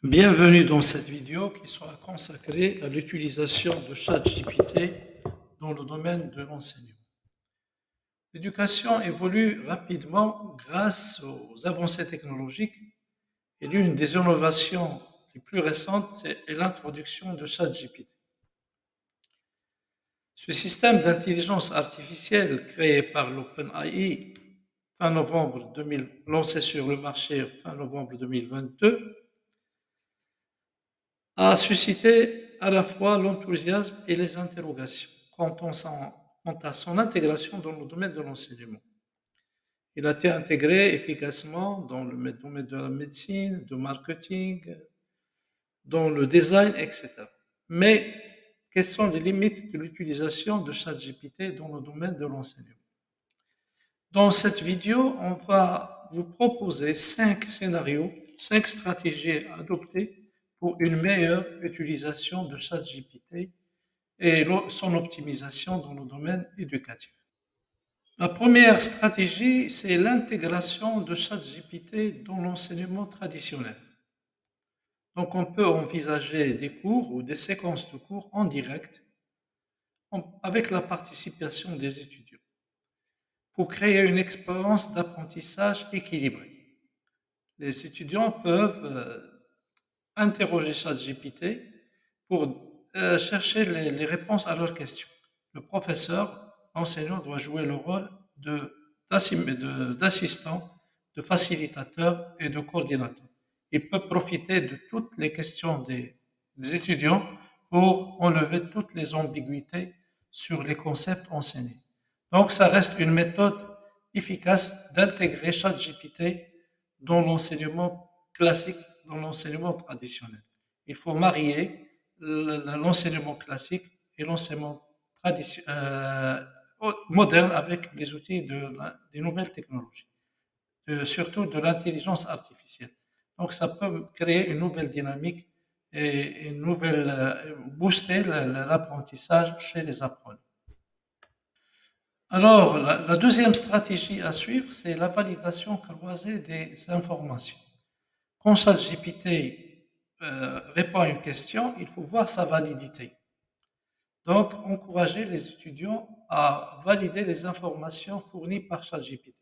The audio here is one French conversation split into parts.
Bienvenue dans cette vidéo qui sera consacrée à l'utilisation de ChatGPT dans le domaine de l'enseignement. L'éducation évolue rapidement grâce aux avancées technologiques et l'une des innovations les plus récentes est l'introduction de ChatGPT. Ce système d'intelligence artificielle créé par l'OpenAI lancé sur le marché fin novembre 2022, a suscité à la fois l'enthousiasme et les interrogations quant à son intégration dans le domaine de l'enseignement. Il a été intégré efficacement dans le domaine de la médecine, du marketing, dans le design, etc. Mais quelles sont les limites de l'utilisation de ChatGPT dans le domaine de l'enseignement? Dans cette vidéo, on va vous proposer 5 scénarios, 5 stratégies à adopter pour une meilleure utilisation de ChatGPT et son optimisation dans le domaine éducatif. La première stratégie, c'est l'intégration de ChatGPT dans l'enseignement traditionnel. Donc, on peut envisager des cours ou des séquences de cours en direct avec la participation des étudiants pour créer une expérience d'apprentissage équilibrée. Les étudiants peuvent interroger ChatGPT pour chercher les réponses à leurs questions. Le professeur, l'enseignant doit jouer le rôle d'assistant, de facilitateur et de coordinateur. Il peut profiter de toutes les questions des étudiants pour enlever toutes les ambiguïtés sur les concepts enseignés. Donc, ça reste une méthode efficace d'intégrer ChatGPT dans l'enseignement classique, dans l'enseignement traditionnel. Il faut marier l'enseignement classique et l'enseignement moderne avec les outils des nouvelles technologies, surtout de l'intelligence artificielle. Donc, ça peut créer une nouvelle dynamique et booster l'apprentissage chez les apprenants. Alors, la deuxième stratégie à suivre, c'est la validation croisée des informations. Quand ChatGPT répond à une question, il faut voir sa validité. Donc, encourager les étudiants à valider les informations fournies par ChatGPT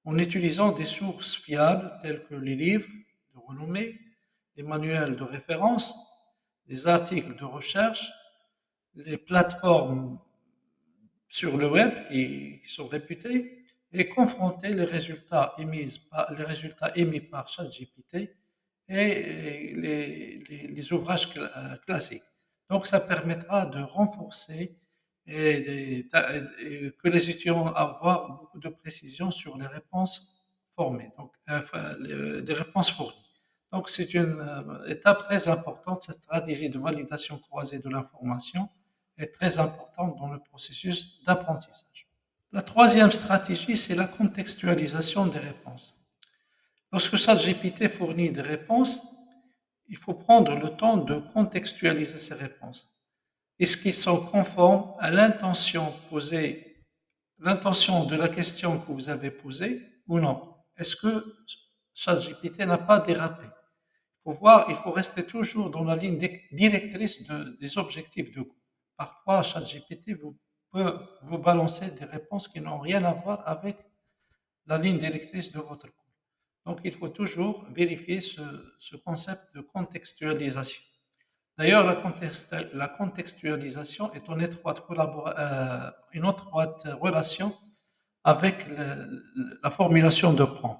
en utilisant des sources fiables telles que les livres de renommée, les manuels de référence, les articles de recherche, les plateformes sur le web qui sont réputées et confronter les résultats émis par ChatGPT et les ouvrages classiques. Donc, ça permettra de renforcer et que les étudiants avoir beaucoup de précision sur les réponses formées, donc des réponses fournies. Donc, c'est une étape très importante. Cette stratégie de validation croisée de l'information est très importante dans le processus d'apprentissage. La troisième stratégie, c'est la contextualisation des réponses. Lorsque ChatGPT fournit des réponses, il faut prendre le temps de contextualiser ces réponses. Est-ce qu'ils sont conformes à l'intention de la question que vous avez posée ou non? Est-ce que ChatGPT n'a pas dérapé? Il faut rester toujours dans la ligne directrice des objectifs de cours. Parfois, ChatGPT peut vous balancer des réponses qui n'ont rien à voir avec la ligne directrice de votre cours. Donc, il faut toujours vérifier ce concept de contextualisation. D'ailleurs, la contextualisation est une étroite relation avec la formulation de prompt.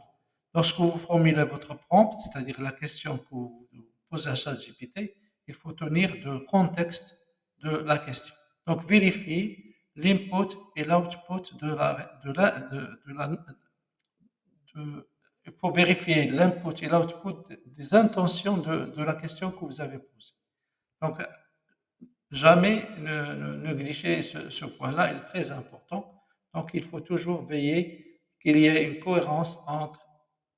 Lorsque vous formulez votre prompt, c'est-à-dire la question que vous posez à ChatGPT, il faut tenir le contexte de la question. Donc, vérifiez l'input et l'output il faut vérifier l'input et l'output des intentions de la question que vous avez posée. Donc, jamais ne négligez ce point-là, il est très important. Donc, il faut toujours veiller qu'il y ait une cohérence entre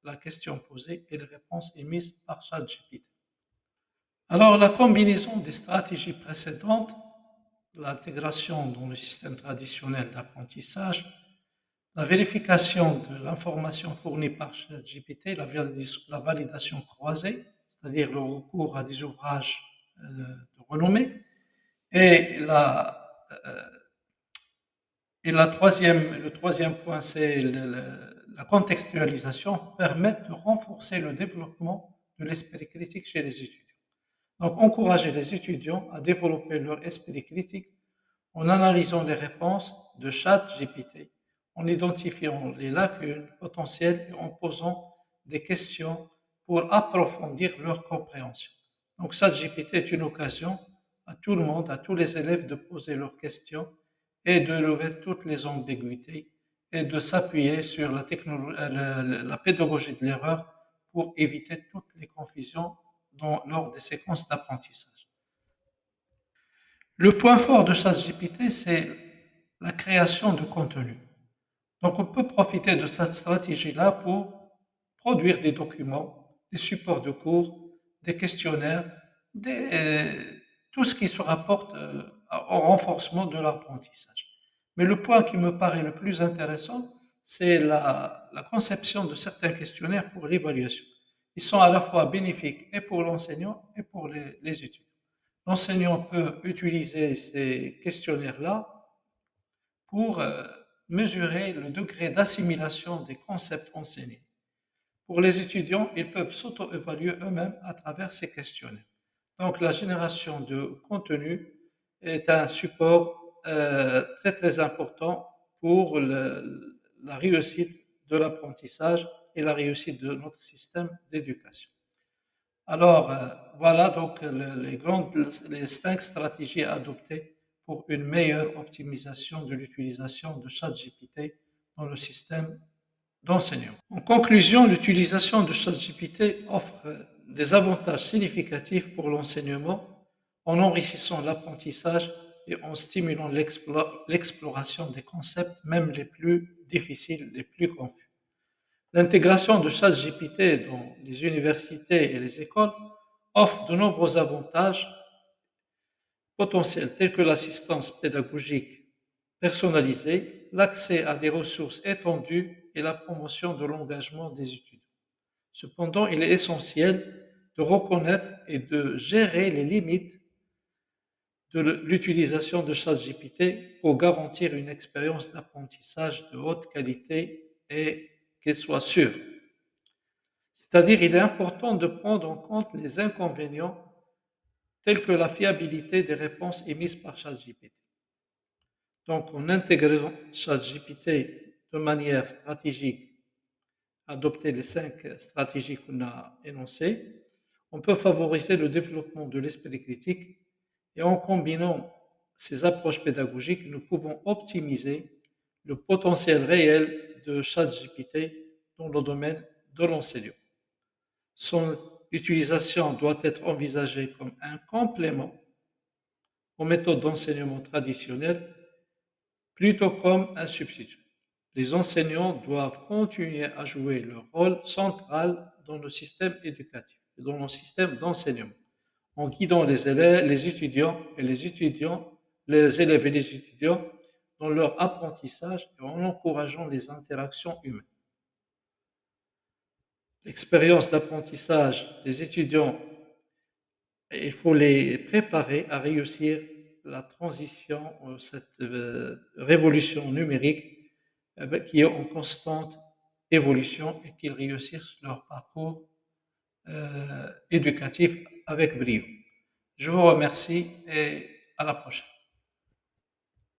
la question posée et les réponses émises par ChatGPT. Alors, la combinaison des stratégies précédentes, l'intégration dans le système traditionnel d'apprentissage, la vérification de l'information fournie par ChatGPT, la validation croisée, c'est-à-dire le recours à des ouvrages de renommée. Et le troisième point, c'est la contextualisation permet de renforcer le développement de l'esprit critique chez les étudiants. Donc, encourager les étudiants à développer leur esprit critique en analysant les réponses de ChatGPT, en identifiant les lacunes potentielles et en posant des questions pour approfondir leur compréhension. Donc, ChatGPT est une occasion à tout le monde, à tous les élèves de poser leurs questions et de lever toutes les ambiguïtés et de s'appuyer sur la pédagogie de l'erreur pour éviter toutes les confusions lors des séquences d'apprentissage. Le point fort de ChatGPT, c'est la création de contenu. Donc, on peut profiter de cette stratégie-là pour produire des documents, des supports de cours, des questionnaires, tout ce qui se rapporte au renforcement de l'apprentissage. Mais le point qui me paraît le plus intéressant, c'est la conception de certains questionnaires pour l'évaluation. Ils sont à la fois bénéfiques et pour l'enseignant et pour les étudiants. L'enseignant peut utiliser ces questionnaires-là pour mesurer le degré d'assimilation des concepts enseignés. Pour les étudiants, ils peuvent s'auto-évaluer eux-mêmes à travers ces questionnaires. Donc, la génération de contenu est un support très très important pour la réussite de l'apprentissage et la réussite de notre système d'éducation. Alors, voilà donc les 5 stratégies à adopter pour une meilleure optimisation de l'utilisation de ChatGPT dans le système d'enseignement. En conclusion, l'utilisation de ChatGPT offre des avantages significatifs pour l'enseignement en enrichissant l'apprentissage et en stimulant l'exploration des concepts, même les plus difficiles, les plus confus. L'intégration de ChatGPT dans les universités et les écoles offre de nombreux avantages potentiels tels que l'assistance pédagogique personnalisée, l'accès à des ressources étendues et la promotion de l'engagement des étudiants. Cependant, il est essentiel de reconnaître et de gérer les limites de l'utilisation de ChatGPT pour garantir une expérience d'apprentissage de haute qualité et qu'elle soit sûre. C'est-à-dire, il est important de prendre en compte les inconvénients tels que la fiabilité des réponses émises par ChatGPT. Donc, en intégrant ChatGPT de manière stratégique, adopter les 5 stratégies qu'on a énoncées, on peut favoriser le développement de l'esprit critique et en combinant ces approches pédagogiques, nous pouvons optimiser le potentiel réel de ChatGPT dans le domaine de l'enseignement. Son utilisation doit être envisagée comme un complément aux méthodes d'enseignement traditionnelles plutôt comme un substitut. Les enseignants doivent continuer à jouer leur rôle central dans le système éducatif et dans le système d'enseignement, en guidant les élèves, les élèves et les étudiants dans leur apprentissage et en encourageant les interactions humaines. L'expérience d'apprentissage des étudiants, il faut les préparer à réussir la transition, cette révolution numérique qui est en constante évolution et qu'ils réussissent leur parcours éducatif avec brio. Je vous remercie et à la prochaine.